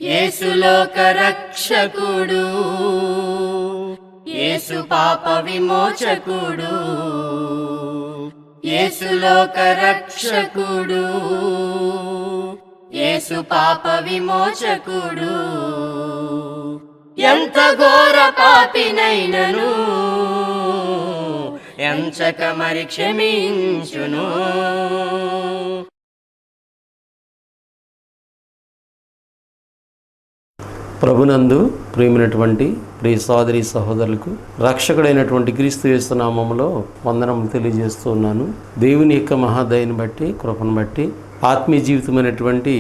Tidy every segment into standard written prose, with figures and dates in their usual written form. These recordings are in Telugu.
యేసు లోక రక్షకుడు, యేసు పాప విమోచకుడు, యేసు లోక రక్షకుడు, యేసు పాప విమోచకుడు. ఎంత ఘోర పాపినైనను ఎంచక మరి క్షమించును. ప్రభునందు ప్రియమైనటువంటి ప్రియ సోదరి సహోదరులకు రక్షకుడైనటువంటి క్రీస్తు యేసు నామములో వందనములు తెలియజేస్తూ ఉన్నాను. దేవుని యొక్క మహాదయని బట్టి, కృపను బట్టి, ఆత్మీయ జీవితమైనటువంటి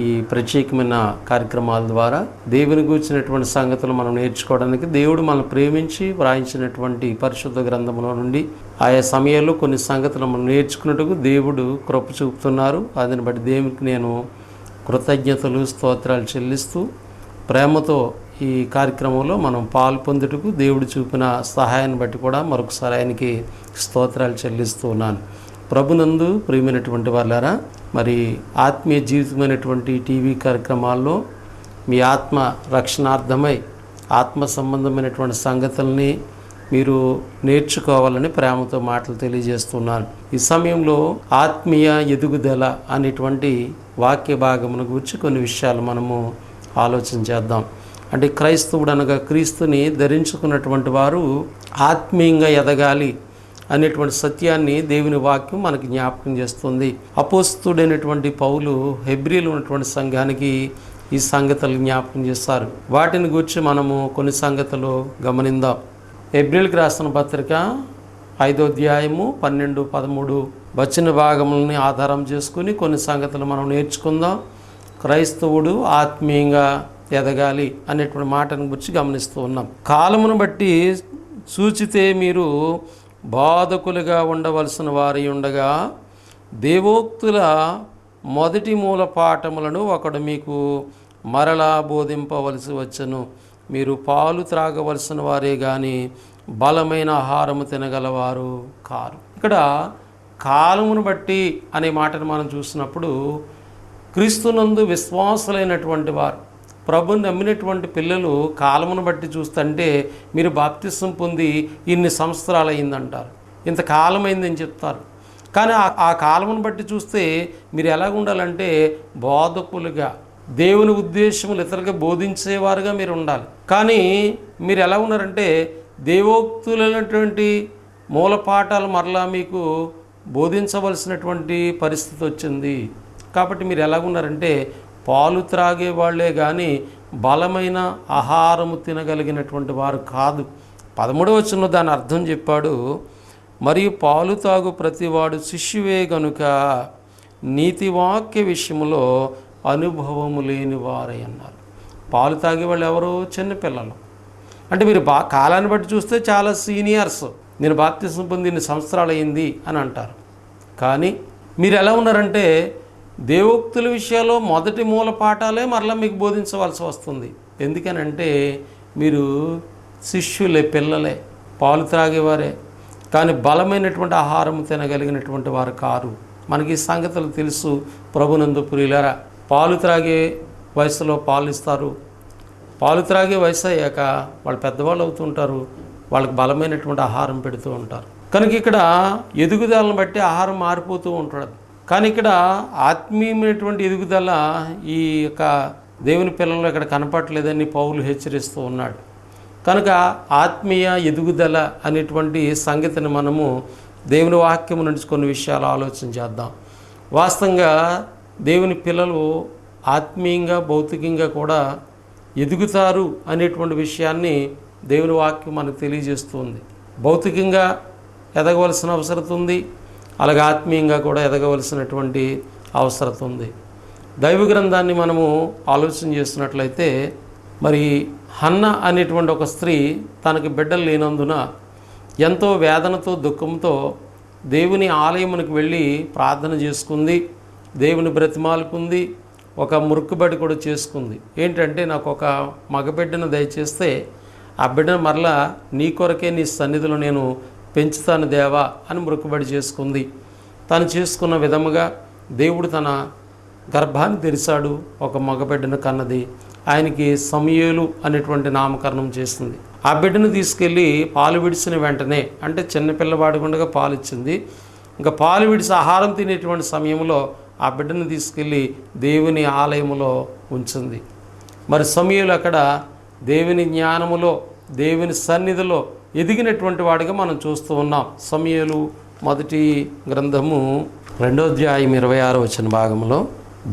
ఈ ప్రత్యేకమైన కార్యక్రమాల ద్వారా దేవుని గూర్చినటువంటి సంగతులు మనం నేర్చుకోవడానికి దేవుడు మనం ప్రేమించి వ్రాయించినటువంటి పరిశుద్ధ గ్రంథంలో నుండి ఆయా సమయాల్లో కొన్ని సంగతులు మనం నేర్చుకున్నట్టుకు దేవుడు కృప చూపుతున్నారు. దాన్ని బట్టి దేవునికి నేను కృతజ్ఞతలు స్తోత్రాలు చెల్లిస్తూ ప్రేమతో ఈ కార్యక్రమంలో మనం పాలు పొందుటకు దేవుడు చూపిన సహాయాన్ని బట్టి కూడా మరొకసారి ఆయనకి స్తోత్రాలు చెల్లిస్తూ ఉన్నాను. ప్రభునందు ప్రియమైనటువంటి వాళ్ళారా, మరి ఆత్మీయ జీవితమైనటువంటి టీవీ కార్యక్రమాల్లో మీ ఆత్మ రక్షణార్థమై ఆత్మ సంబంధమైనటువంటి సంగతుల్ని మీరు నేర్చుకోవాలని ప్రేమతో మాటలు తెలియజేస్తున్నాను. ఈ సమయంలో ఆత్మీయ ఎదుగుదల అనేటువంటి వాక్య భాగమును గురించి కొన్ని విషయాలు మనము ఆలోచన చేద్దాం. అంటే క్రైస్తవుడు అనగా క్రీస్తుని ధరించుకున్నటువంటి వారు ఆత్మీయంగా ఎదగాలి అనేటువంటి సత్యాన్ని దేవుని వాక్యం మనకి జ్ఞాపకం చేస్తుంది. అపోస్తుడైనటువంటి పౌలు హెబ్రీలో ఉన్నటువంటి సంఘానికి ఈ సంగతులు జ్ఞాపకం చేస్తారు. వాటిని గురించి మనము కొన్ని సంగతులు గమనిద్దాం. హెబ్రీలకు రాసిన పత్రిక 5వ అధ్యాయము 12, 13 వచన భాగములని ఆధారం చేసుకుని కొన్ని సంగతులు మనం నేర్చుకుందాం. క్రైస్తవుడు ఆత్మీయంగా ఎదగాలి అనేటువంటి మాటను గురించి గమనిస్తూ ఉన్నాం. కాలమును బట్టి సూచితే మీరు బాధకులుగా ఉండవలసిన వారి ఉండగా దేవోక్తుల మొదటి మూల పాఠములను ఒకడు మీకు మరలా బోధింపవలసి వచ్చను. మీరు పాలు త్రాగవలసిన వారే కానీ బలమైన ఆహారము తినగలవారు కారు. ఇక్కడ కాలమును బట్టి అనే మాటను మనం చూసినప్పుడు క్రీస్తునందు విశ్వాసులైనటువంటి వారు, ప్రభుని నమ్మినటువంటి పిల్లలు కాలమును బట్టి చూస్తుంటే మీరు బాప్తిసం పొంది ఇన్ని సంవత్సరాలు అయిందంటారు, ఇంత కాలం అయిందని చెప్తారు. కానీ ఆ కాలమును బట్టి చూస్తే మీరు ఎలాగ ఉండాలంటే బోధకులుగా, దేవుని ఉద్దేశములు ఇతరులుగా బోధించేవారుగా మీరు ఉండాలి. కానీ మీరు ఎలా ఉన్నారంటే దేవోక్తులైనటువంటి మూలపాఠాలు మరలా మీకు బోధించవలసినటువంటి పరిస్థితి వచ్చింది. కాబట్టి మీరు ఎలాగున్నారంటే పాలు త్రాగే వాళ్ళే కానీ బలమైన ఆహారము తినగలిగినటువంటి వారు కాదు. 13వ వచనంలో దాని అర్థం చెప్పాడు. మరియు పాలు తాగు ప్రతివాడు శిష్యువే గనుక నీతివాక్య విషయంలో అనుభవము లేని వారై అన్నారు. పాలు తాగే వాళ్ళు ఎవరు? చిన్నపిల్లలు. అంటే మీరు కాలాన్ని బట్టి చూస్తే చాలా సీనియర్స్, నేను బాప్తిసం పొంది ఇన్ని సంవత్సరాలు అయింది అని అంటారు. కానీ మీరు ఎలా ఉన్నారంటే దేవోక్తుల విషయాల్లో మొదటి మూల పాఠాలే మరలా మీకు బోధించవలసి వస్తుంది. ఎందుకనంటే మీరు శిష్యులే, పిల్లలే, పాలు త్రాగేవారే కానీ బలమైనటువంటి ఆహారం తినగలిగినటువంటి వారు కారు. మనకి ఈ సంగతులు తెలుసు. ప్రభునందు ప్రియులారా, పాలు త్రాగే వయసులో పాలు ఇస్తారు. పాలు త్రాగే వయసు అయ్యాక వాళ్ళు పెద్దవాళ్ళు అవుతుంటారు, వాళ్ళకి బలమైనటువంటి ఆహారం పెడుతూ ఉంటారు. కనుక ఇక్కడ ఎదుగుదలను బట్టి ఆహారం మారిపోతూ ఉంటుంది. కానీ ఇక్కడ ఆత్మీయమైనటువంటి ఎదుగుదల ఈ యొక్క దేవుని పిల్లలు ఇక్కడ కనపడలేదని పౌలు హెచ్చరిస్తూ ఉన్నాడు. కనుక ఆత్మీయ ఎదుగుదల అనేటువంటి సంగతిని మనము దేవుని వాక్యం నుంచి కొన్ని విషయాలు ఆలోచన చేద్దాం. వాస్తవంగా దేవుని పిల్లలు ఆత్మీయంగా భౌతికంగా కూడా ఎదుగుతారు అనేటువంటి విషయాన్ని దేవుని వాక్యం మనకు తెలియజేస్తుంది. భౌతికంగా ఎదగవలసిన అవసరం ఉంది, అలాగే ఆత్మీయంగా కూడా ఎదగవలసినటువంటి అవసరం ఉంది. దైవ గ్రంథాన్ని మనము ఆలోచన చేస్తున్నట్లయితే మరి హన్న అనేటువంటి ఒక స్త్రీ తనకి బిడ్డలు లేనందున ఎంతో వేదనతో దుఃఖంతో దేవుని ఆలయమునికి వెళ్ళి ప్రార్థన చేసుకుంది, దేవుని బ్రతిమాలుకుంది, ఒక మురుక్కుబడి కూడా చేసుకుంది. ఏంటంటే నాకు ఒక మగబిడ్డను దయచేస్తే ఆ బిడ్డను మరలా నీ కొరకే నీ సన్నిధిలో నేను పెంచుతాను దేవా అని మొక్కుబడి చేసుకుంది. తను చేసుకున్న విధముగా దేవుడు తన గర్భాన్ని తెరిచాడు, ఒక మగబిడ్డను కన్నది. ఆయనకి సమూయేలు అనేటువంటి నామకరణం చేసింది. ఆ బిడ్డను తీసుకెళ్ళి పాలు విడిచిన వెంటనే, అంటే చిన్న పిల్లవాడి గుండగా పాలు ఇచ్చింది. ఇంకా పాలు విడిచి ఆహారం తినేటువంటి సమయంలో ఆ బిడ్డను తీసుకెళ్ళి దేవుని ఆలయములో ఉంచింది. మరి సమూయేలు అక్కడ దేవుని జ్ఞానములో, దేవుని సన్నిధిలో ఎదిగినటువంటి వాడిగా మనం చూస్తూ ఉన్నాం. సమూయేలు మొదటి గ్రంథము 2వ అధ్యాయం 26వ వచన భాగంలో,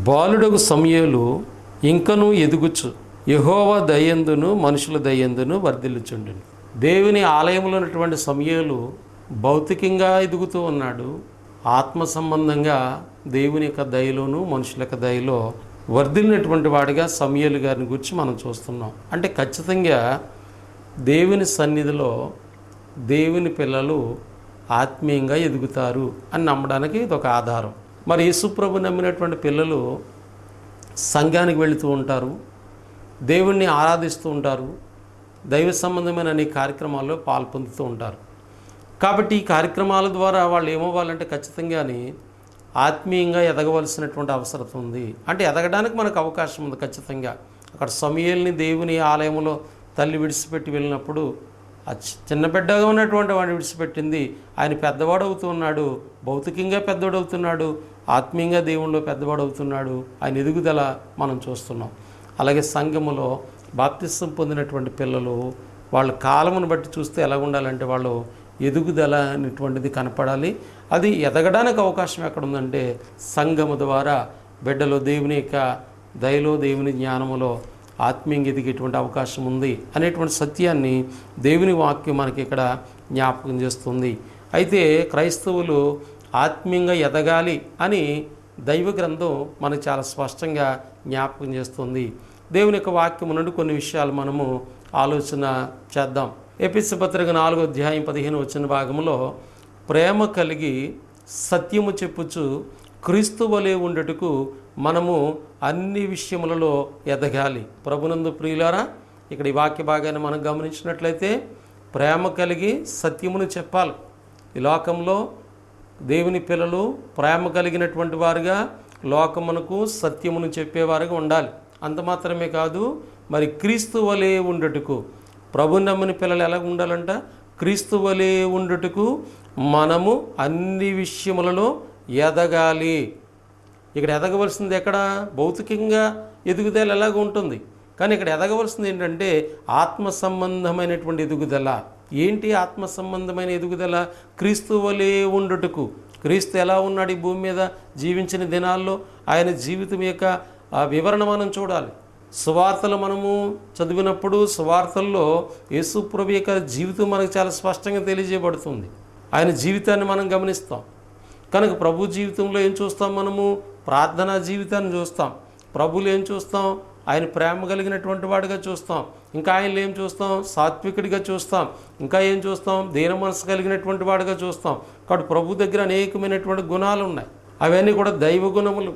బాలుడగు సమూయేలు ఇంకనూ ఎదుగుచు యెహోవా దయందును మనుషుల దయందును వర్ధిల్లుచుండును. దేవుని ఆలయంలో ఉన్నటువంటి సమూయేలు భౌతికంగా ఎదుగుతూ ఉన్నాడు. ఆత్మ సంబంధంగా దేవుని యొక్క దయలోను మనుషుల యొక్క దయలో వర్ధిల్లినటువంటి వాడిగా సమూయేలు గారిని గురించి మనం చూస్తున్నాం. అంటే ఖచ్చితంగా దేవుని సన్నిధిలో దేవుని పిల్లలు ఆత్మీయంగా ఎదుగుతారు అని నమ్మడానికి ఇది ఒక ఆధారం. మరి యేసుప్రభు నమ్మినటువంటి పిల్లలు సంఘానికి వెళుతూ ఉంటారు, దేవుణ్ణి ఆరాధిస్తూ ఉంటారు, దైవ సంబంధమైన అనేక కార్యక్రమాల్లో పాల్పొందుతూ ఉంటారు. కాబట్టి ఈ కార్యక్రమాల ద్వారా వాళ్ళు ఏమవ్వాలంటే ఖచ్చితంగానే ఆత్మీయంగా ఎదగవలసినటువంటి అవసరం ఉంది. అంటే ఎదగడానికి మనకు అవకాశం ఉంది ఖచ్చితంగా. అక్కడ సమూయేలుని దేవుని ఆలయంలో తల్లి విడిచిపెట్టి వెళ్ళినప్పుడు ఆ చిన్న బిడ్డగా ఉన్నటువంటి వాడిని విడిచిపెట్టింది. ఆయన పెద్దవాడు అవుతూ ఉన్నాడు, భౌతికంగా పెద్దవాడు అవుతున్నాడు, ఆత్మీయంగా దేవుళ్ళు పెద్దవాడు అవుతున్నాడు. ఆయన ఎదుగుదల మనం చూస్తున్నాం. అలాగే సంఘములో బాప్తిసం పొందినటువంటి పిల్లలు వాళ్ళ కాలమును బట్టి చూస్తే ఎలా ఉండాలంటే వాళ్ళు ఎదుగుదల అనేటువంటిది కనపడాలి. అది ఎదగడానికి అవకాశం ఎక్కడుందంటే సంఘము ద్వారా బిడ్డలో దేవుని యొక్క దయలో, దేవుని జ్ఞానములో ఆత్మీయంగా ఎదిగేటువంటి అవకాశం ఉంది అనేటువంటి సత్యాన్ని దేవుని వాక్యం మనకి ఇక్కడ జ్ఞాపకం చేస్తుంది. అయితే క్రైస్తవులు ఆత్మీయంగా ఎదగాలి అని దైవ గ్రంథం మనకు చాలా స్పష్టంగా జ్ఞాపకం చేస్తుంది. దేవుని యొక్క వాక్యం నుండి కొన్ని విషయాలు మనము ఆలోచన చేద్దాం. ఎఫెసీ పత్రిక 4వ అధ్యాయం 15వ వచన భాగంలో, ప్రేమ కలిగి సత్యము చెప్పుచు క్రీస్తు వలె ఉండటకు మనము అన్ని విషయములలో ఎదగాలి. ప్రభునందు ప్రియులారా, ఇక్కడ ఈ వాక్య భాగాన్ని మనం గమనించినట్లయితే ప్రేమ కలిగి సత్యమును చెప్పాలి. ఈ లోకంలో దేవుని పిల్లలు ప్రేమ కలిగినటువంటి వారుగా లోకమునకు సత్యమును చెప్పేవారుగా ఉండాలి. అంత మాత్రమే కాదు, మరి క్రీస్తు వలె ఉండటకు, ప్రభు నమ్మని పిల్లలు ఎలా ఉండాలంట? క్రీస్తు వలె ఉండటకు మనము అన్ని విషయములలో ఎదగాలి. ఇక్కడ ఎదగవలసింది ఎక్కడ? భౌతికంగా ఎదుగుదల ఎలాగ ఉంటుంది, కానీ ఇక్కడ ఎదగవలసింది ఏంటంటే ఆత్మ సంబంధమైనటువంటి ఎదుగుదల. ఏంటి ఆత్మ సంబంధమైన ఎదుగుదల? క్రీస్తు వలె ఉండుటకు. క్రీస్తు ఎలా ఉన్నాడు ఈ భూమి మీద జీవించిన దినాల్లో? ఆయన జీవితం యొక్క వివరణ మనం చూడాలి. సువార్తలు మనము చదివినప్పుడు సువార్తల్లో యేసు ప్రభు యొక్క జీవితం మనకు చాలా స్పష్టంగా తెలియజేయబడుతుంది. ఆయన జీవితాన్ని మనం గమనిస్తాం. కనుక ప్రభు జీవితంలో ఏం చూస్తాం? మనము ప్రార్థనా జీవితాన్ని చూస్తాం. ప్రభువులు ఏం చూస్తాం? ఆయన ప్రేమ కలిగినటువంటి వాడిగా చూస్తాం. ఇంకా ఆయనలో ఏం చూస్తాం? సాత్వికుడిగా చూస్తాం. ఇంకా ఏం చూస్తాం? దీన మనసు కలిగినటువంటి వాడిగా చూస్తాం. కాబట్టి ప్రభు దగ్గర అనేకమైనటువంటి గుణాలు ఉన్నాయి. అవన్నీ కూడా దైవ గుణములు,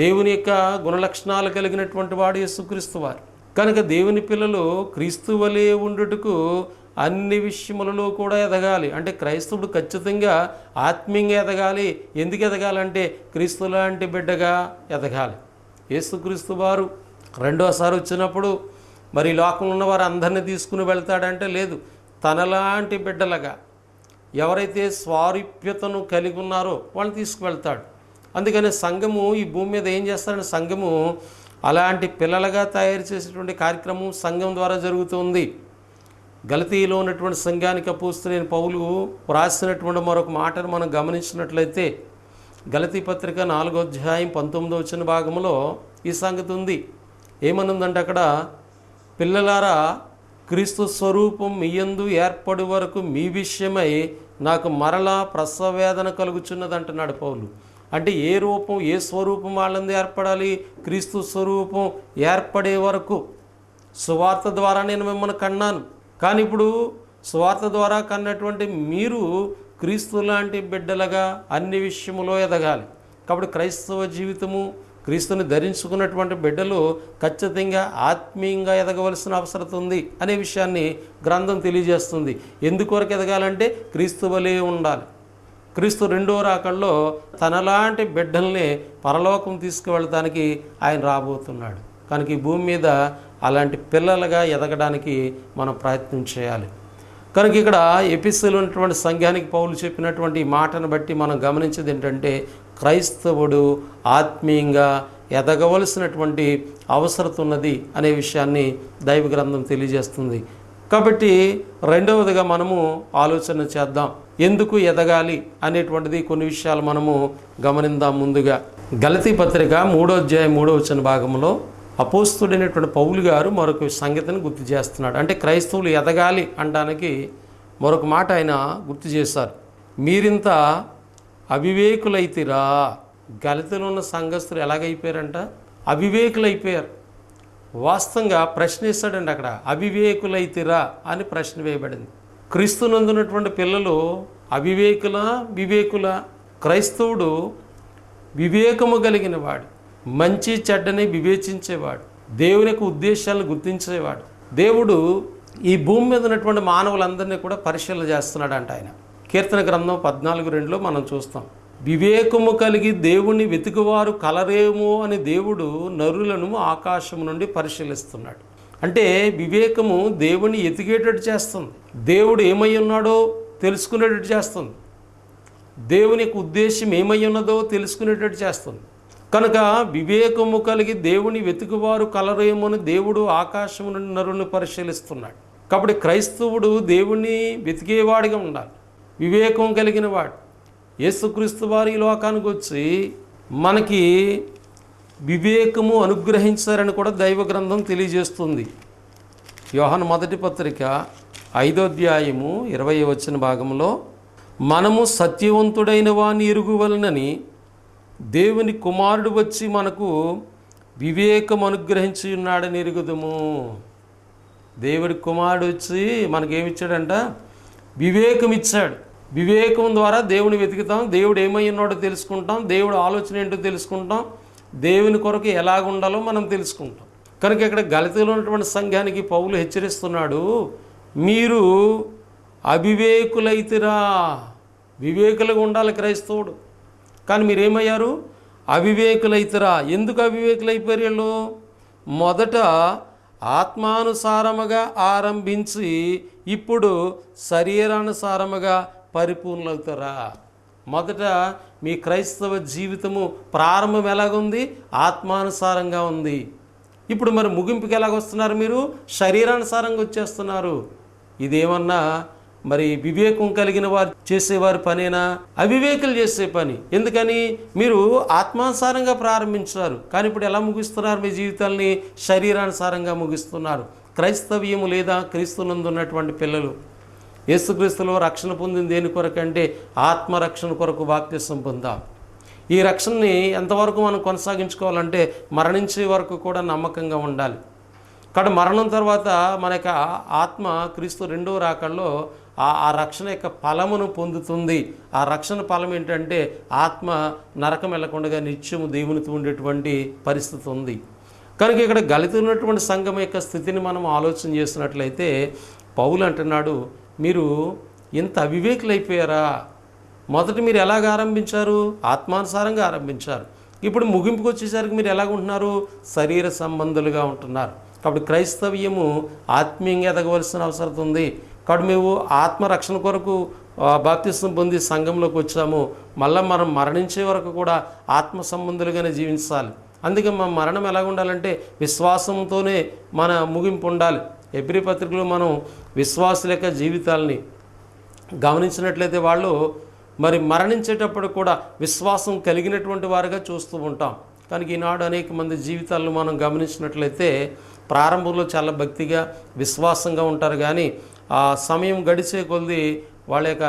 దేవుని యొక్క గుణలక్షణాలు కలిగినటువంటి వాడు యేసుక్రీస్తు వారు. కనుక దేవుని పిల్లలు క్రీస్తు వలె ఉండుటకు అన్ని విషయములలో కూడా ఎదగాలి. అంటే క్రైస్తవుడు ఖచ్చితంగా ఆత్మీయంగా ఎదగాలి. ఎందుకు ఎదగాలంటే క్రీస్తు లాంటి బిడ్డగా ఎదగాలి. యేసుక్రీస్తు వారు రెండోసారి వచ్చినప్పుడు మరి లోకంలో ఉన్న వారు అందరినీ తీసుకుని వెళ్తాడంటే లేదు, తనలాంటి బిడ్డలుగా ఎవరైతే స్వారూప్యతను కలిగి ఉన్నారో వాళ్ళని తీసుకువెళ్తాడు. అందుకని సంఘము ఈ భూమి మీద ఏం చేస్తాడంటే సంఘము అలాంటి పిల్లలుగా తయారు చేసేటువంటి కార్యక్రమం సంఘం ద్వారా జరుగుతుంది. గలతీలో ఉన్నటువంటి సంఘానికి అపోస్తలుడైన పౌలు రాసినటువంటి మరొక మాటను మనం గమనించినట్లయితే గలతీ పత్రిక 4వ అధ్యాయం 19వ వచన భాగంలో ఈ సంగతి ఉంది. ఏమనుందంటే అక్కడ, పిల్లలారా క్రీస్తు స్వరూపం మీయందు ఏర్పడు వరకు మీ విషయమై నాకు మరలా ప్రసవేదన కలుగుచున్నది అంటున్నాడు పౌలు. అంటే ఏ రూపం, ఏ స్వరూపం వాళ్ళందు ఏర్పడాలి? క్రీస్తు స్వరూపం ఏర్పడే వరకు. సువార్త ద్వారా నేను మిమ్మల్ని కన్నాను, కానీ ఇప్పుడు సువార్త ద్వారా కన్నటువంటి మీరు క్రీస్తు లాంటి బిడ్డలుగా అన్ని విషయములో ఎదగాలి. కాబట్టి క్రైస్తవ జీవితము, క్రీస్తుని ధరించుకున్నటువంటి బిడ్డలు ఖచ్చితంగా ఆత్మీయంగా ఎదగవలసిన అవసరం ఉంది అనే విషయాన్ని గ్రంథం తెలియజేస్తుంది. ఎందుకొరకు ఎదగాలంటే క్రీస్తు వలె ఉండాలి. క్రీస్తు రెండో రాకడలో తనలాంటి బిడ్డల్ని పరలోకం తీసుకువెళ్ళడానికి ఆయన రాబోతున్నాడు. కనుక ఈ భూమి మీద అలాంటి పిల్లలుగా ఎదగడానికి మనం ప్రయత్నం చేయాలి. కనుక ఇక్కడ ఎఫెసీలో ఉన్నటువంటి సంఘానికి పౌలు చెప్పినటువంటి ఈ మాటను బట్టి మనం గమనించేది ఏంటంటే క్రైస్తవుడు ఆత్మీయంగా ఎదగవలసినటువంటి అవసరం ఉన్నది అనే విషయాన్ని దైవ గ్రంథం తెలియజేస్తుంది. కాబట్టి రెండవదిగా మనము ఆలోచన చేద్దాం, ఎందుకు ఎదగాలి అనేటువంటిది కొన్ని విషయాలు మనము గమనిద్దాం. ముందుగా గలతీ పత్రిక 3వ అధ్యాయం 3వ వచన భాగంలో అపోస్తుడైనటువంటి పౌలు గారు మరొక సంగతిని గుర్తు చేస్తున్నాడు. అంటే క్రైస్తవులు ఎదగాలి అనడానికి మరొక మాట ఆయన గుర్తు చేశారు. మీరింత అవివేకులైతిరా. గలతీలో ఉన్న సంఘస్థులు ఎలాగైపోయారంట? అవివేకులైపోయారు. వాస్తవంగా ప్రశ్న వేస్తాడండి అక్కడ, అవివేకులైతిరా అని ప్రశ్న వేయబడింది. క్రీస్తునందున్నటువంటి పిల్లలు అవివేకుల వివేకుల? క్రైస్తవుడు వివేకము కలిగిన వాడు, మంచి చెడ్డని వివేచించేవాడు, దేవుని యొక్క ఉద్దేశాలను గుర్తించేవాడు. దేవుడు ఈ భూమి మీద ఉన్నటువంటి మానవులందరినీ కూడా పరిశీలన చేస్తున్నాడంట ఆయన. కీర్తన గ్రంథం 14:2 మనం చూస్తాం, వివేకము కలిగి దేవుణ్ణి వెతుకువారు కలరేమో అని దేవుడు నరులను ఆకాశము నుండి పరిశీలిస్తున్నాడు. అంటే వివేకము దేవుణ్ణి ఎతికేటట్టు చేస్తుంది, దేవుడు ఏమై ఉన్నాడో తెలుసుకునేటట్టు చేస్తుంది, దేవుని యొక్క ఉద్దేశం ఏమై ఉన్నదో తెలుసుకునేటట్టు చేస్తుంది. కనుక వివేకము కలిగి దేవుని వెతుకువారు కలరేమో అని దేవుడు ఆకాశము నుండి నరులను పరిశీలిస్తున్నాడు. కాబట్టి క్రైస్తవుడు దేవుణ్ణి వెతికేవాడిగా ఉండాలి, వివేకం కలిగిన వాడు. యేసుక్రీస్తు వారు ఈ లోకానికి వచ్చి మనకి వివేకము అనుగ్రహించారని కూడా దైవ గ్రంథం తెలియజేస్తుంది. యోహాను మొదటి పత్రిక 5వ అధ్యాయము 20వ వచన భాగంలో, మనము సత్యవంతుడైన వాని ఎరుగువలనని దేవుని కుమారుడు వచ్చి మనకు వివేకం అనుగ్రహించి ఉన్నాడని ఎరుగుదము. దేవుడి కుమారుడు వచ్చి మనకేమిచ్చాడంట? వివేకం ఇచ్చాడు. వివేకం ద్వారా దేవుని వెతుకుతాం, దేవుడు ఏమై ఉన్నాడో తెలుసుకుంటాం, దేవుడు ఆలోచన ఏంటో తెలుసుకుంటాం, దేవుని కొరకు ఎలాగ ఉండాలో మనం తెలుసుకుంటాం. కనుక ఇక్కడ గలతీలో ఉన్నటువంటి సంఘానికి పౌలు హెచ్చరిస్తున్నాడు, మీరు అవివేకులైతిరా. వివేకులుగా ఉండాలి క్రైస్తవుడు, కానీ మీరేమయ్యారు? అవివేకులైతిరా. ఎందుకు అవివేకులైపోయారు వీళ్ళు? మొదట ఆత్మానుసారముగా ఆరంభించి ఇప్పుడు శరీరానుసారముగా పరిపూర్ణులవుతారా. మొదట మీ క్రైస్తవ జీవితము ప్రారంభం ఎలాగుంది? ఆత్మానుసారంగా ఉంది. ఇప్పుడు మరి ముగింపుకి ఎలాగొస్తున్నారు? మీరు శరీరానుసారంగా వచ్చేస్తున్నారు. ఇదేమన్నా మరి వివేకం కలిగిన వారు చేసేవారి పనేనా? అవివేకులు చేసే పని. ఎందుకని? మీరు ఆత్మానుసారంగా ప్రారంభించారు, కానీ ఇప్పుడు ఎలా ముగిస్తున్నారు? మీ జీవితాల్ని శరీరానుసారంగా ముగిస్తున్నారు. క్రైస్తవ్యము లేదా క్రీస్తునందు ఉన్నటువంటి పిల్లలు యేసుక్రీస్తులో రక్షణ పొందిన దేని కొరకంటే ఆత్మరక్షణ కొరకు బాప్తిసం పొందాం. ఈ రక్షణని ఎంతవరకు మనం కొనసాగించుకోవాలంటే మరణించే వరకు కూడా నమ్మకంగా ఉండాలి. కాబట్టి మరణం తర్వాత మన యొక్క ఆత్మ క్రీస్తు రెండో రాకడలో ఆ రక్షణ యొక్క ఫలమును పొందుతుంది. ఆ రక్షణ ఫలం ఏంటంటే ఆత్మ నరకం వెళ్ళకుండా నిత్యము దేవునితో ఉండేటువంటి పరిస్థితి ఉంది. కనుక ఇక్కడ గలతీ ఉన్నటువంటి సంఘం యొక్క స్థితిని మనం ఆలోచన చేసినట్లయితే పౌలు అంటున్నాడు, మీరు ఇంత అవివేకులైపోయారా. మొదట మీరు ఎలాగ ఆరంభించారు? ఆత్మానుసారంగా ఆరంభించారు. ఇప్పుడు ముగింపుకు వచ్చేసరికి మీరు ఎలాగ ఉంటున్నారు? శరీర సంబంధులుగా ఉంటున్నారు. కాబట్టి క్రైస్తవ్యము ఆత్మీయంగా ఎదగవలసిన అవసరం ఉంది. కాబట్టి మేము ఆత్మరక్షణ కొరకు బాప్తిసం పొంది సంఘంలోకి వచ్చాము. మళ్ళీ మనం మరణించే వరకు కూడా ఆత్మ సంబంధులుగానే జీవించాలి. అందుకే మన మరణం ఎలాగ ఉండాలంటే విశ్వాసంతోనే మన ముగింపు ఉండాలి. హెబ్రీ పత్రికలో మనం విశ్వాసుల యొక్క జీవితాలని గమనించినట్లయితే వాళ్ళు మరి మరణించేటప్పుడు కూడా విశ్వాసం కలిగినటువంటి వారుగా చూస్తూ ఉంటాం. కనుక ఈనాడు అనేక మంది జీవితాలను మనం గమనించినట్లయితే ప్రారంభంలో చాలా భక్తిగా విశ్వాసంగా ఉంటారు, కానీ ఆ సమయం గడిచే కొద్దీ వాళ్ళ యొక్క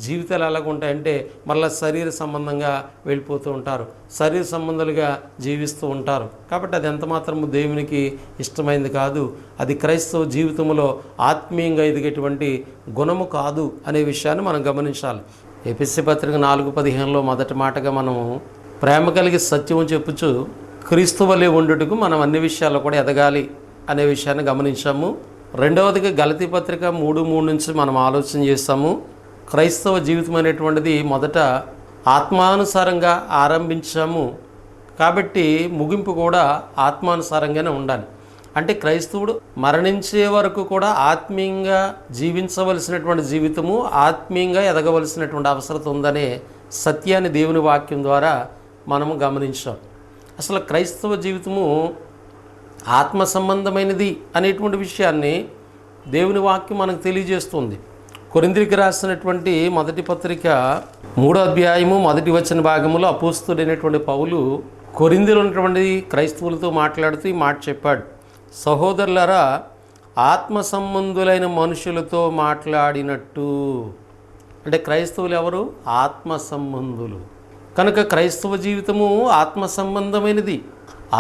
జీవితాలు ఎలాగ ఉంటాయంటే మళ్ళీ శరీర సంబంధంగా వెళ్ళిపోతూ ఉంటారు, శరీర సంబంధాలుగా జీవిస్తూ ఉంటారు. కాబట్టి అది ఎంతమాత్రము దేవునికి ఇష్టమైంది కాదు. అది క్రైస్తవ జీవితంలో ఆత్మీయంగా ఎదిగేటువంటి గుణము కాదు అనే విషయాన్ని మనం గమనించాలి. ఎఫెసీ పత్రిక 4:15 మొదటి మాటగా మనము ప్రేమ కలిగి సత్యం చెప్పుచు క్రీస్తు వలె ఉండుటకు మనం అన్ని విషయాల్లో కూడా ఎదగాలి అనే విషయాన్ని గమనించాము. రెండవదిగా గలతీ పత్రిక 3:3 నుంచి మనం ఆలోచన చేస్తాము. క్రైస్తవ జీవితం అనేటువంటిది మొదట ఆత్మానుసారంగా ఆరంభించాము కాబట్టి ముగింపు కూడా ఆత్మానుసారంగానే ఉండాలి. అంటే క్రైస్తవుడు మరణించే వరకు కూడా ఆత్మీయంగా జీవించవలసినటువంటి జీవితము, ఆత్మీయంగా ఎదగవలసినటువంటి అవసరం ఉందనే సత్యాన్ని దేవుని వాక్యం ద్వారా మనము గమనించాం. అసలు క్రైస్తవ జీవితము ఆత్మ సంబంధమైనది అనేటువంటి విషయాన్ని దేవుని వాక్యం మనకు తెలియజేస్తుంది. కొరింథీయులకు రాసినటువంటి మొదటి పత్రిక 3వ అధ్యాయము 1వ వచన భాగంలో అపోస్తలుడైనటువంటి పౌలు కొరింథీలో ఉన్నటువంటి క్రైస్తవులతో మాట్లాడుతూ ఈ మాట చెప్పాడు. సహోదరులారా, ఆత్మ సంబంధులైన మనుషులతో మాట్లాడినట్టు. అంటే క్రైస్తవులు ఎవరు? ఆత్మ సంబంధులు. కనుక క్రైస్తవ జీవితము ఆత్మ సంబంధమైనది.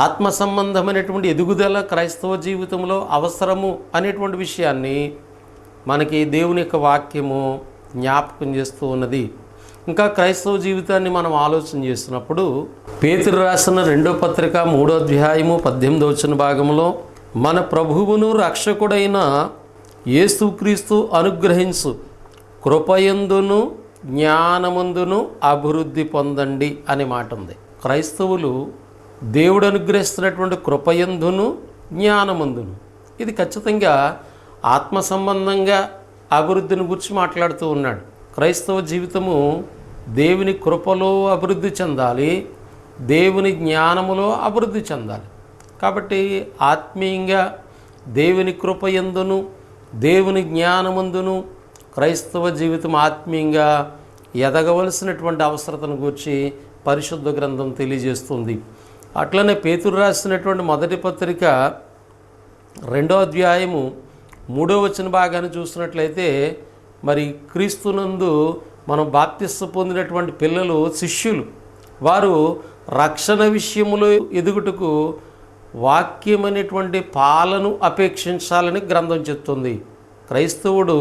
ఆత్మ సంబంధమైనటువంటి ఎదుగుదల క్రైస్తవ జీవితంలో అవసరము అనేటువంటి విషయాన్ని మనకి దేవుని యొక్క వాక్యము జ్ఞాపకం చేస్తూ ఉన్నది. ఇంకా క్రైస్తవ జీవితాన్ని మనం ఆలోచన చేస్తున్నప్పుడు పేతురు రాసిన 2వ పత్రిక 3వ అధ్యాయము 18వ వచన భాగంలో మన ప్రభువును రక్షకుడైన యేసుక్రీస్తు అనుగ్రహించు కృపయందును జ్ఞానమందును అభివృద్ధి పొందండి అనే మాట ఉంది. క్రైస్తవులు దేవుడు అనుగ్రహిస్తున్నటువంటి కృపయందును జ్ఞానమందును, ఇది ఖచ్చితంగా ఆత్మ సంబంధంగా అభివృద్ధిని గురించి మాట్లాడుతూ ఉన్నాడు. క్రైస్తవ జీవితము దేవుని కృపలో అభివృద్ధి చెందాలి, దేవుని జ్ఞానములో అభివృద్ధి చెందాలి. కాబట్టి ఆత్మీయంగా దేవుని కృపయందును దేవుని జ్ఞానమందును క్రైస్తవ జీవితం ఆత్మీయంగా ఎదగవలసినటువంటి అవసరతను గురించి పరిశుద్ధ గ్రంథం తెలియజేస్తుంది. అట్లనే పేతురు రాసినటువంటి మొదటి పత్రిక 2వ అధ్యాయము 3వ వచన భాగాన్ని చూసినట్లయితే, మరి క్రీస్తునందు మనం బాప్తిస్మ పొందినటువంటి పిల్లలు, శిష్యులు, వారు రక్షణ విషయములో ఎదుగుటకు వాక్యం అనేటువంటి పాలను అపేక్షించాలని గ్రంథం చెప్తుంది. క్రైస్తవుడు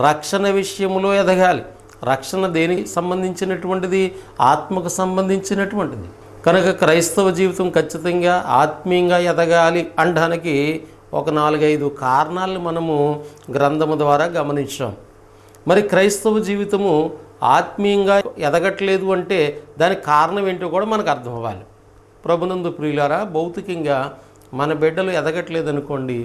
రక్షణ విషయంలో ఎదగాలి. రక్షణ దేనికి సంబంధించినటువంటిది? ఆత్మకు సంబంధించినటువంటిది. కనుక క్రైస్తవ జీవితం ఖచ్చితంగా ఆత్మీయంగా ఎదగాలి అనడానికి ఒక 4-5 కారణాలను మనము గ్రంథము ద్వారా గమనించాం. మరి క్రైస్తవ జీవితము ఆత్మీయంగా ఎదగట్లేదు అంటే దానికి కారణం ఏంటో కూడా మనకు అర్థం అవ్వాలి. ప్రభునందు ప్రియులారా, భౌతికంగా మన బిడ్డలు ఎదగట్లేదు అనుకోండి,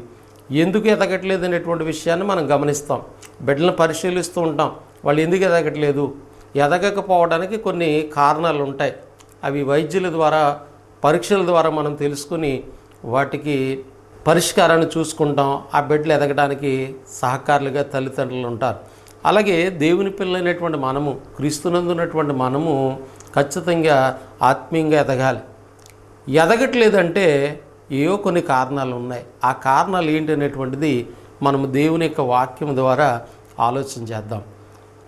ఎందుకు ఎదగట్లేదు అనేటువంటి విషయాన్ని మనం గమనిస్తాం. బిడ్డలను పరిశీలిస్తూ ఉంటాం, వాళ్ళు ఎందుకు ఎదగట్లేదు. ఎదగకపోవడానికి కొన్ని కారణాలు ఉంటాయి. అవి వైద్యుల ద్వారా, పరీక్షల ద్వారా మనం తెలుసుకుని వాటికి పరిష్కారాన్ని చూసుకుంటాం. ఆ బిడ్డలు ఎదగడానికి సహకారులుగా తల్లిదండ్రులు ఉంటారు. అలాగే దేవుని పిల్లలైనటువంటి మనము, క్రీస్తునందు ఉన్నటువంటి మనము ఖచ్చితంగా ఆత్మీయంగా ఎదగాలి. ఎదగట్లేదంటే ఏవో కొన్ని కారణాలు ఉన్నాయి. ఆ కారణాలు ఏంటి అనేటువంటిది మనము దేవుని యొక్క వాక్యం ద్వారా ఆలోచన చేద్దాం.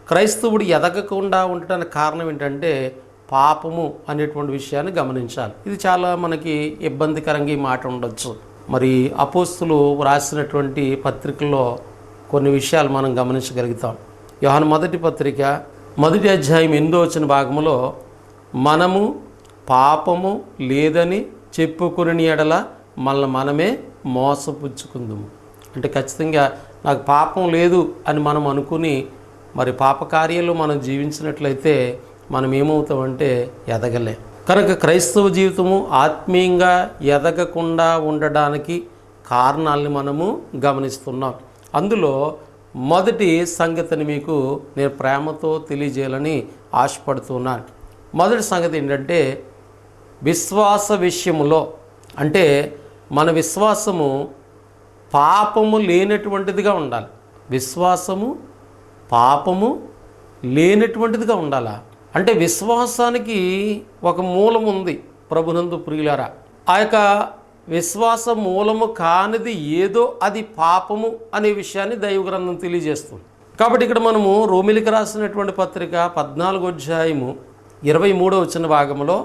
క్రైస్తవుడు ఎదగకుండా ఉండటానికి కారణం ఏంటంటే పాపము అనేటువంటి విషయాన్ని గమనించాలి. ఇది చాలా మనకి ఇబ్బందికరంగా ఈ మాట ఉండొచ్చు. మరి అపోస్తులు రాసినటువంటి పత్రికల్లో కొన్ని విషయాలు మనం గమనించగలుగుతాం. యోహాను మొదటి పత్రిక 1వ అధ్యాయం 8వ వచన భాగంలో మనము పాపము లేదని చెప్పుకుని ఎడల మనమే మోసపుచ్చుకుందాము. అంటే ఖచ్చితంగా నాకు పాపం లేదు అని మనం అనుకుని మరి పాపకార్యాలు మనం జీవించినట్లయితే మనం ఏమవుతామంటే ఎదగలే. కనుక క్రైస్తవ జీవితము ఆత్మీయంగా ఎదగకుండా ఉండడానికి కారణాలని మనము గమనిస్తున్నాం. అందులో మొదటి సంగతిని మీకు నేను ప్రేమతో తెలియజేయాలని ఆశపడుతున్నాను. మొదటి సంగతి ఏంటంటే విశ్వాస విషయములో, అంటే మన విశ్వాసము పాపము లేనటువంటిదిగా ఉండాలి. విశ్వాసము పాపము లేనటువంటిదిగా ఉండాలా? అంటే విశ్వాసానికి ఒక మూలం ఉంది ప్రభునందు ప్రియులారా. ఆ యొక్క విశ్వాస మూలము కానిది ఏదో అది పాపము అనే విషయాన్ని దైవ గ్రంథం తెలియజేస్తుంది. కాబట్టి ఇక్కడ మనము రోమిలికి రాసినటువంటి పత్రిక 14వ అధ్యాయము 23వ వచన భాగంలో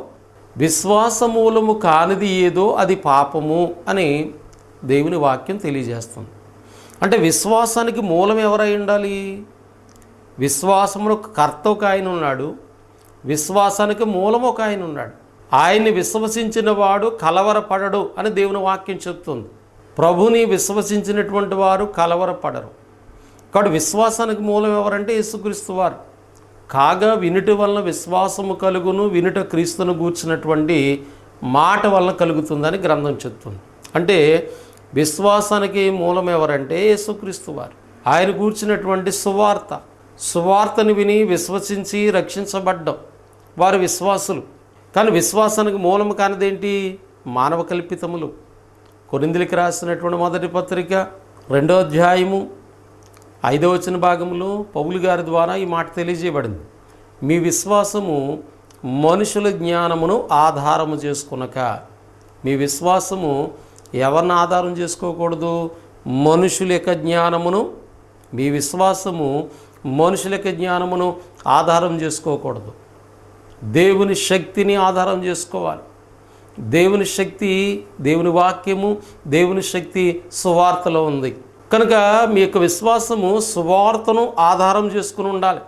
విశ్వాస మూలము కానిది ఏదో అది పాపము అని దేవుని వాక్యం తెలియజేస్తుంది. అంటే విశ్వాసానికి మూలం ఎవరై ఉండాలి? విశ్వాసమును కర్త ఒక ఆయన ఉన్నాడు, విశ్వాసానికి మూలం ఒక ఆయన ఉన్నాడు. ఆయన్ని విశ్వసించిన వాడు కలవరపడడు అని దేవుని వాక్యం చెప్తుంది. ప్రభుని విశ్వసించినటువంటి వారు కలవరపడరు. కాబట్టి విశ్వాసానికి మూలం ఎవరంటే యేసుక్రీస్తు వారు. కాగా వినుట వలన విశ్వాసము కలుగును, వినుట క్రీస్తును గూర్చినటువంటి మాట వలన కలుగుతుందని గ్రంథం చెప్తుంది. అంటే విశ్వాసానికి మూలం ఎవరంటే యేసుక్రీస్తు వారు. ఆయన గూర్చినటువంటి సువార్తను విని విశ్వసించి రక్షించబడ్డం వారు విశ్వాసులు. కానీ విశ్వాసానికి మూలం కానిదేంటి? మానవ కల్పితములు. కొరింథీయులకు రాసినటువంటి మొదటి పత్రిక 2వ అధ్యాయము 5వ వచన భాగంలో పౌలు గారి ద్వారా ఈ మాట తెలియజేయబడింది. మీ విశ్వాసము మనుషుల జ్ఞానమును ఆధారము చేసుకొనక. మీ విశ్వాసము ఎవరిని ఆధారం చేసుకోకూడదు? మనుషుల యొక్క జ్ఞానమును. మీ విశ్వాసము మనుషుల యొక్క జ్ఞానమును ఆధారం చేసుకోకూడదు. దేవుని శక్తిని ఆధారం చేసుకోవాలి. దేవుని శక్తి, దేవుని వాక్యము, దేవుని శక్తి సువార్తలో ఉంది. కనుక మీ యొక్క విశ్వాసము సువార్తను ఆధారం చేసుకుని ఉండాలి,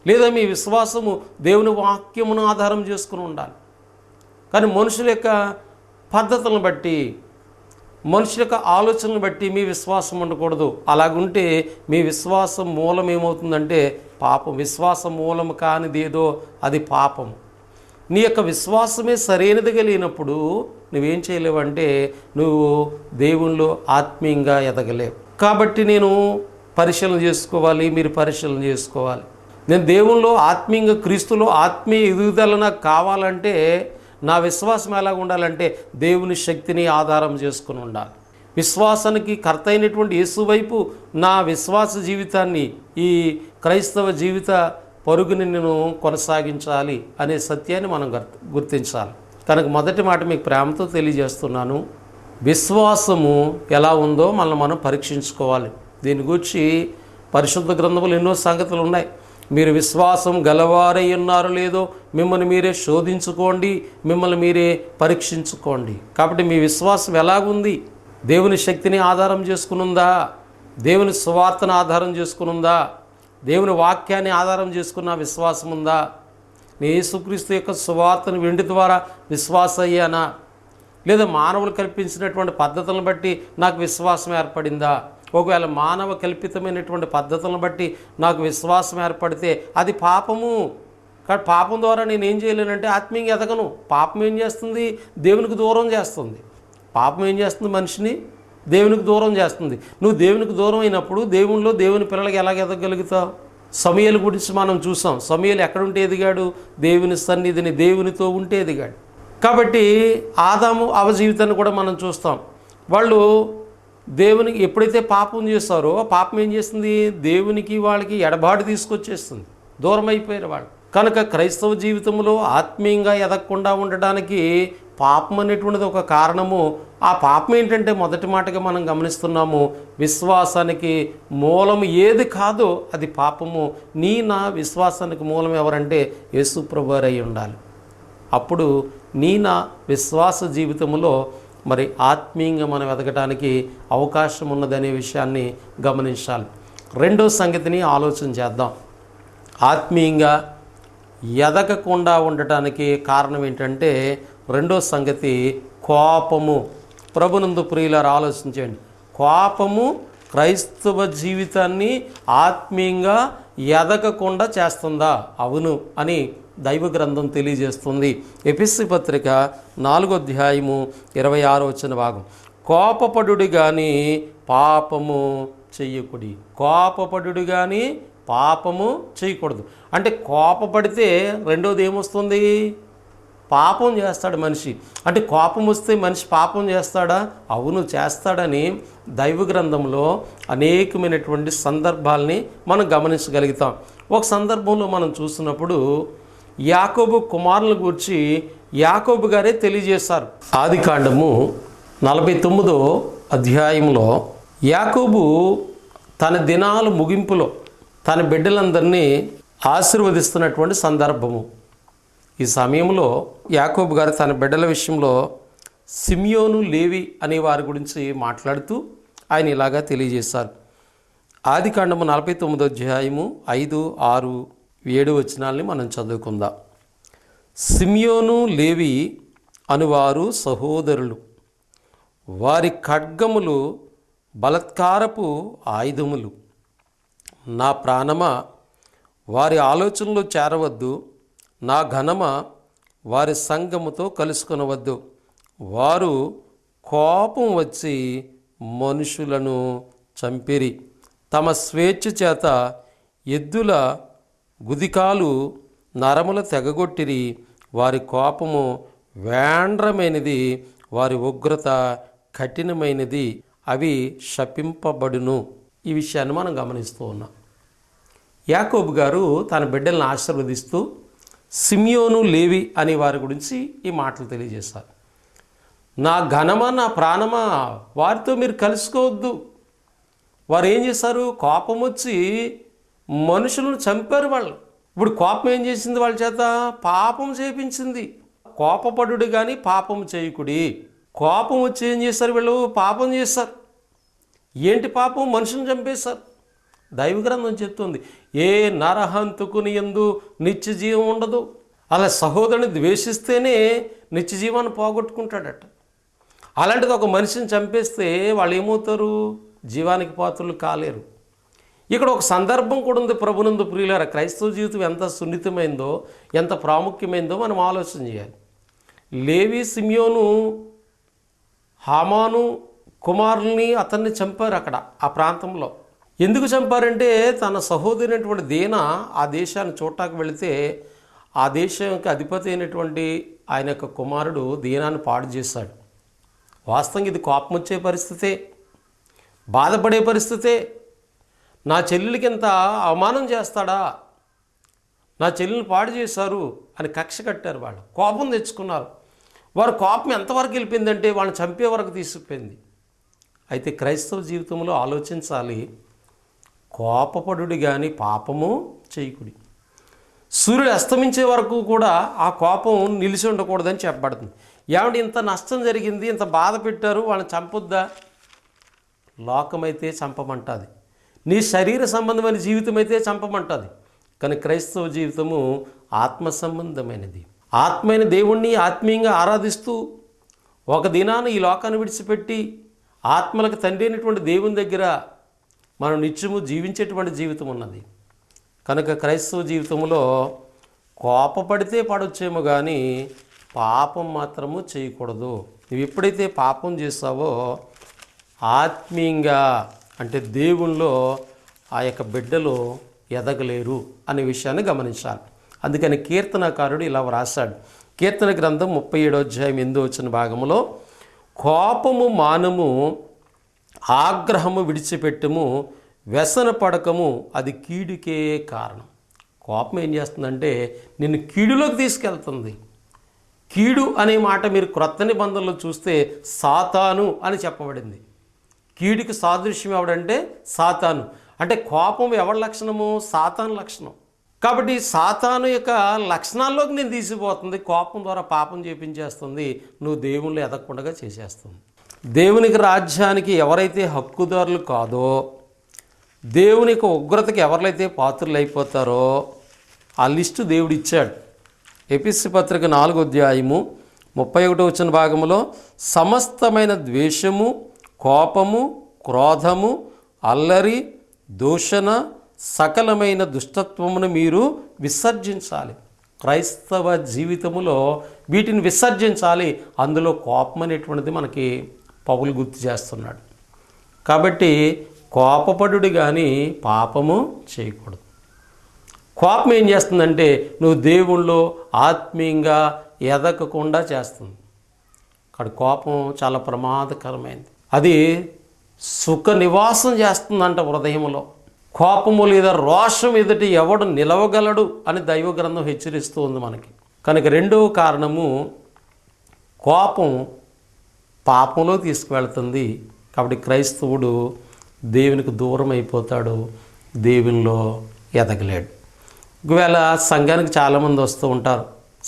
లేదా మీ విశ్వాసము దేవుని వాక్యమును ఆధారం చేసుకుని ఉండాలి. కానీ మనుషుల యొక్క పద్ధతులను బట్టి, మనుషుల యొక్క ఆలోచనలను బట్టి మీ విశ్వాసం ఉండకూడదు. అలాగుంటే మీ విశ్వాసం మూలం ఏమవుతుందంటే పాపం. విశ్వాసం మూలం కానిదేదో అది పాపం. నీ యొక్క విశ్వాసమే సరైనదిగా లేనప్పుడు నువ్వేం చేయలేవంటే నువ్వు దేవునిలో ఆత్మీయంగా ఎదగలేవు. కాబట్టి నేను పరిశీలన చేసుకోవాలి, మీరు పరిశీలన చేసుకోవాలి. నేను దేవునిలో ఆత్మీయంగా, క్రీస్తులో ఆత్మీయ ఎదుగుదల నాకు కావాలంటే నా విశ్వాసం ఎలాగ ఉండాలంటే దేవుని శక్తిని ఆధారం చేసుకుని ఉండాలి. విశ్వాసానికి కర్త అయినటువంటి యేసు వైపు నా విశ్వాస జీవితాన్ని, ఈ క్రైస్తవ జీవిత పరుగుని నేను కొనసాగించాలి అనే సత్యాన్ని మనం గుర్తించాలి. కనుక మొదటి మాట మీకు ప్రేమతో తెలియజేస్తున్నాను. విశ్వాసము ఎలా ఉందో మనం పరీక్షించుకోవాలి. దీని గురించి పరిశుద్ధ గ్రంథములు ఎన్నో సంగతులు ఉన్నాయి. మీరు విశ్వాసం గలవారై ఉన్నారో లేదో మిమ్మల్ని మీరే శోధించుకోండి, మిమ్మల్ని మీరే పరీక్షించుకోండి. కాబట్టి మీ విశ్వాసం ఎలాగుంది? దేవుని శక్తిని ఆధారం చేసుకునుందా? దేవుని సువార్తను ఆధారం చేసుకునుందా? దేవుని వాక్యాన్ని ఆధారం చేసుకున్న విశ్వాసం ఉందా? నేను యేసుక్రీస్తు యొక్క సువార్తను వినడం ద్వారా విశ్వాస అయ్యానా, లేదా మానవులు కల్పించినటువంటి పద్ధతులను బట్టి నాకు విశ్వాసం ఏర్పడిందా? ఒకవేళ మానవ కల్పితమైనటువంటి పద్ధతులను బట్టి నాకు విశ్వాసం ఏర్పడితే అది పాపము. కానీ పాపం ద్వారా నేను ఏం చేయలేనంటే ఆత్మీయంగా ఎదగను. పాపం ఏం చేస్తుంది? దేవునికి దూరం చేస్తుంది. పాపం ఏం చేస్తుంది? మనిషిని దేవునికి దూరం చేస్తుంది. నువ్వు దేవునికి దూరం అయినప్పుడు దేవునిలో దేవుని పిల్లలకి ఎలాగ ఎదగలుగుతావు? సమూయేలు గురించి మనం చూసాం. సమూయేలు ఎక్కడుంటే ఎదిగాడు? దేవుని సన్నిధిని, దేవునితో ఉంటే ఎదిగాడు. కాబట్టి ఆదాము అవ జీవితాన్ని కూడా మనం చూస్తాం. వాళ్ళు దేవునికి ఎప్పుడైతే పాపం చేస్తారో పాపం ఏం చేస్తుంది? దేవునికి వాళ్ళకి ఎడబాటు తీసుకొచ్చేస్తుంది. దూరం అయిపోయారు వాళ్ళు. కనుక క్రైస్తవ జీవితంలో ఆత్మీయంగా ఎదగకుండా ఉండడానికి పాపం అనేటువంటిది ఒక కారణము. ఆ పాపం ఏంటంటే మొదటి మాటగా మనం గమనిస్తున్నాము, విశ్వాసానికి మూలం ఏది కాదో అది పాపము. నా విశ్వాసానికి మూలం ఎవరంటే యేసు ప్రభువారు అయి ఉండాలి. అప్పుడు నా విశ్వాస జీవితంలో మరి ఆత్మీయంగా మనం ఎదగటానికి అవకాశం ఉన్నదనే విషయాన్ని గమనించాలి. రెండో సంగతిని ఆలోచన చేద్దాం. ఆత్మీయంగా ఎదగకుండా ఉండటానికి కారణం ఏంటంటే రెండో సంగతి కోపము. ప్రభునందు ప్రియులారా ఆలోచించండి. కోపము క్రైస్తవ జీవితాన్ని ఆత్మీయంగా ఎదగకుండా చేస్తుందా? అవును అని దైవ గ్రంథం తెలియజేస్తుంది. ఎఫెసీ పత్రిక 4వ అధ్యాయము 26వ వచన భాగం. కోపపడుడు కానీ పాపము చెయ్యకుడి. కోపపడుడు కానీ పాపము చేయకూడదు. అంటే కోపపడితే రెండోది ఏమొస్తుంది? పాపం చేస్తాడు మనిషి. అంటే కోపం వస్తే మనిషి పాపం చేస్తాడా? అవును, చేస్తాడని దైవ గ్రంథంలో అనేకమైనటువంటి సందర్భాల్ని మనం గమనించగలుగుతాం. ఒక సందర్భంలో మనం చూసినప్పుడు యాకోబు కుమారుల గురించి యాకోబు గారే తెలియజేశారు. ఆదికాండము 49వ అధ్యాయంలో యాకోబు తన దినాల ముగింపులో తన బిడ్డలందరినీ ఆశీర్వదిస్తున్నటువంటి సందర్భము. ఈ సమయంలో యాకోబు గారు తన బిడ్డల విషయంలో సిమియోను, లేవి అనే వారి గురించి మాట్లాడుతూ ఆయన ఇలాగా తెలియజేశారు. ఆదికాండము 49వ అధ్యాయము 5, 6, 7 వచనాల్ని మనం చదువుకుందాం. సిమియోను, లేవి అనువారు సహోదరులు. వారి ఖడ్గములు బలత్కారపు ఆయుధములు. నా ప్రాణమా, వారి ఆలోచనలు చేరవద్దు, నా ఘనమ వారి సంఘముతో కలుసుకొనవద్దు. వారు కోపం వచ్చి మనుషులను చంపిరి, తమ స్వేచ్ఛ చేత ఎద్దుల గుదికాలు నరములు తెగగొట్టిరి. వారి కోపము వేండ్రమైనది, వారి ఉగ్రత కఠినమైనది, అవి శపింపబడును. ఈ విషయాన్ని మనం గమనిస్తూ ఉన్నాం. యాకోబు గారు తన బిడ్డలను ఆశీర్వదిస్తూ సిమియోను, లేవి అనే వారి గురించి ఈ మాటలు తెలియజేశారు. నా ఘనమా, నా ప్రాణమా, వారితో మీరు కలుసుకోవద్దు. వారు ఏం చేశారు? కోపం వచ్చి మనుషులను చంపారు వాళ్ళు. ఇప్పుడు కోపం ఏం చేసింది? వాళ్ళ చేత పాపం చేయించింది. కోపపడుడు కానీ పాపం చేయకుడి. కోపం వచ్చి ఏం చేశారు? వీళ్ళు పాపం చేస్తారు. ఏంటి పాపం? మనుషులను చంపేశారు. దైవ గ్రంథం చెప్తుంది, ఏ నరహంతుకుని యందు నిత్య జీవం ఉండదు. అలా సహోదరుని ద్వేషిస్తేనే నిత్య జీవాన్ని పోగొట్టుకుంటాడట. అలాంటిది ఒక మనిషిని చంపేస్తే వాళ్ళు ఏమవుతారు? జీవానికి పాత్రలు కాలేరు. ఇక్కడ ఒక సందర్భం కూడా ఉంది ప్రభునందు ప్రియులారా. క్రైస్తవ జీవితం ఎంత సున్నితమైందో, ఎంత ప్రాముఖ్యమైందో మనం ఆలోచన చేయాలి. లేవి, సిమియోను హామాను కుమారుల్ని అతన్ని చంపారు అక్కడ ఆ ప్రాంతంలో. ఎందుకు చంపారంటే తన సహోదరి అయినటువంటి దీనా ఆ దేశాన్ని చూడటానికి వెళితే ఆ దేశానికి అధిపతి అయినటువంటి ఆయన యొక్క కుమారుడు దీనాన్ని పాడు చేశాడు. వాస్తవంగా ఇది కోపం వచ్చే పరిస్థితే, బాధపడే పరిస్థితే. నా చెల్లెలికి ఎంత అవమానం చేస్తాడా, నా చెల్లెల్ని పాడు చేశారు అని కక్ష కట్టారు. వాళ్ళు కోపం తెచ్చుకున్నారు. వారి కోపం ఎంతవరకు వెళ్ళిపోయిందంటే వాళ్ళని చంపే వరకు తీసుకుపోయింది. అయితే క్రైస్తవ జీవితంలో ఆలోచించాలి, కోపపడుడి కానీ పాపము చేయకుడి. సూర్యుడు అస్తమించే వరకు కూడా ఆ కోపం నిలిచి ఉండకూడదని చెప్పబడుతుంది. ఏమంటే ఇంత నష్టం జరిగింది, ఇంత బాధ పెట్టారు, వాళ్ళని చంపొద్దా? లోకమైతే చంపమంటుంది, నీ శరీర సంబంధమైన జీవితం అయితే చంపమంటుంది. కానీ క్రైస్తవ జీవితము ఆత్మ సంబంధమైనది. ఆత్మైన దేవుణ్ణి ఆత్మీయంగా ఆరాధిస్తూ ఒక దినాన ఈ లోకాన్ని విడిచిపెట్టి ఆత్మలకు తండ్రి అయినటువంటి దేవుని దగ్గర మనం నిత్యము జీవించేటువంటి జీవితం ఉన్నది. కనుక క్రైస్తవ జీవితంలో కోపపడితే పడొచ్చేమో కానీ పాపం మాత్రము చేయకూడదు. నువ్వు ఎప్పుడైతే పాపం చేస్తావో ఆత్మీయంగా అంటే దేవునిలో ఆ యొక్క బిడ్డలు ఎదగలేరు అనే విషయాన్ని గమనించాలి. అందుకని కీర్తనకారుడు ఇలా వ్రాశాడు. కీర్తన గ్రంథం 37వ అధ్యాయం 8వ వచన భాగంలో, కోపము మానము, ఆగ్రహము విడిచిపెట్టుము, వ్యసన పడకము, అది కీడుకే కారణం. కోపం ఏం చేస్తుందంటే నిన్ను కీడులోకి తీసుకెళ్తుంది. కీడు అనే మాట మీరు క్రొత్త నిబంధనలో చూస్తే సాతాను అని చెప్పబడింది. కీడుకి సాదృశ్యం ఎవడంటే సాతాను. అంటే కోపం ఎవరి లక్షణము? సాతాను లక్షణం. కాబట్టి సాతాను యొక్క లక్షణాల్లోకి నేను తీసిపోతుంది. కోపం ద్వారా పాపం చేపించేస్తుంది, నువ్వు దేవుళ్ళు ఎదగకుండా చేసేస్తుంది. దేవునికి రాజ్యానికి ఎవరైతే హక్కుదారులు కాదో, దేవుని యొక్క ఉగ్రతకి ఎవరైతే పాత్రలు అయిపోతారో ఆ లిస్టు దేవుడు ఇచ్చాడు. ఎఫెసీ పత్రిక 4వ అధ్యాయము 31వ వచన భాగంలో, సమస్తమైన ద్వేషము, కోపము, క్రోధము, అల్లరి, దూషణ, సకలమైన దుష్టత్వమును మీరు విసర్జించాలి. క్రైస్తవ జీవితములో వీటిని విసర్జించాలి. అందులో కోపం అనేటువంటిది మనకి పౌలు గుర్తు చేస్తున్నాడు. కాబట్టి కోపపడుడు కానీ పాపము చేయకూడదు. కోపం ఏం చేస్తుందంటే నువ్వు దేవుళ్ళో ఆత్మీయంగా ఎదగకుండా చేస్తుంది. అక్కడ కోపం చాలా ప్రమాదకరమైనది. అది సుఖ నివాసం చేస్తుందంట హృదయంలో. కోపము లేదా రోషం ఎదుటి ఎవడు నిలవగలడు అని దైవ గ్రంథం హెచ్చరిస్తూ ఉంది మనకి. కనుక రెండవ కారణము, కోపం పాపంలో తీసుకువెళ్తుంది. కాబట్టి క్రైస్తవుడు దేవునికి దూరం అయిపోతాడు, దేవునిలో ఎదగలేడు. ఒకవేళ సంఘానికి చాలామంది వస్తూ ఉంటారు,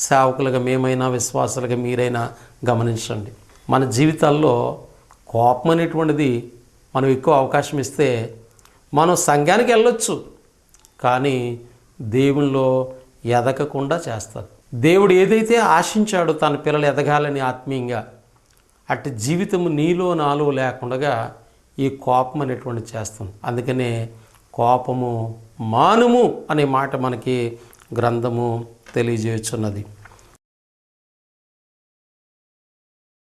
సేవకులుగా మేమైనా విశ్వాసాలుగా మీరైనా గమనించండి. మన జీవితాల్లో కోపం అనేటువంటిది మనం ఎక్కువ అవకాశం ఇస్తే మనం సంఘానికి వెళ్ళొచ్చు, కానీ దేవునిలో ఎదగకుండా చేస్తారు. దేవుడు ఏదైతే ఆశించాడో తన పిల్లలు ఎదగాలని ఆత్మీయంగా, అట్టి జీవితము నీలో నాలో లేకుండా ఈ కోపం అనేటువంటి చేస్తుంది. అందుకనే కోపము మానుము అనే మాట మనకి గ్రంథము తెలియజేస్తున్నది.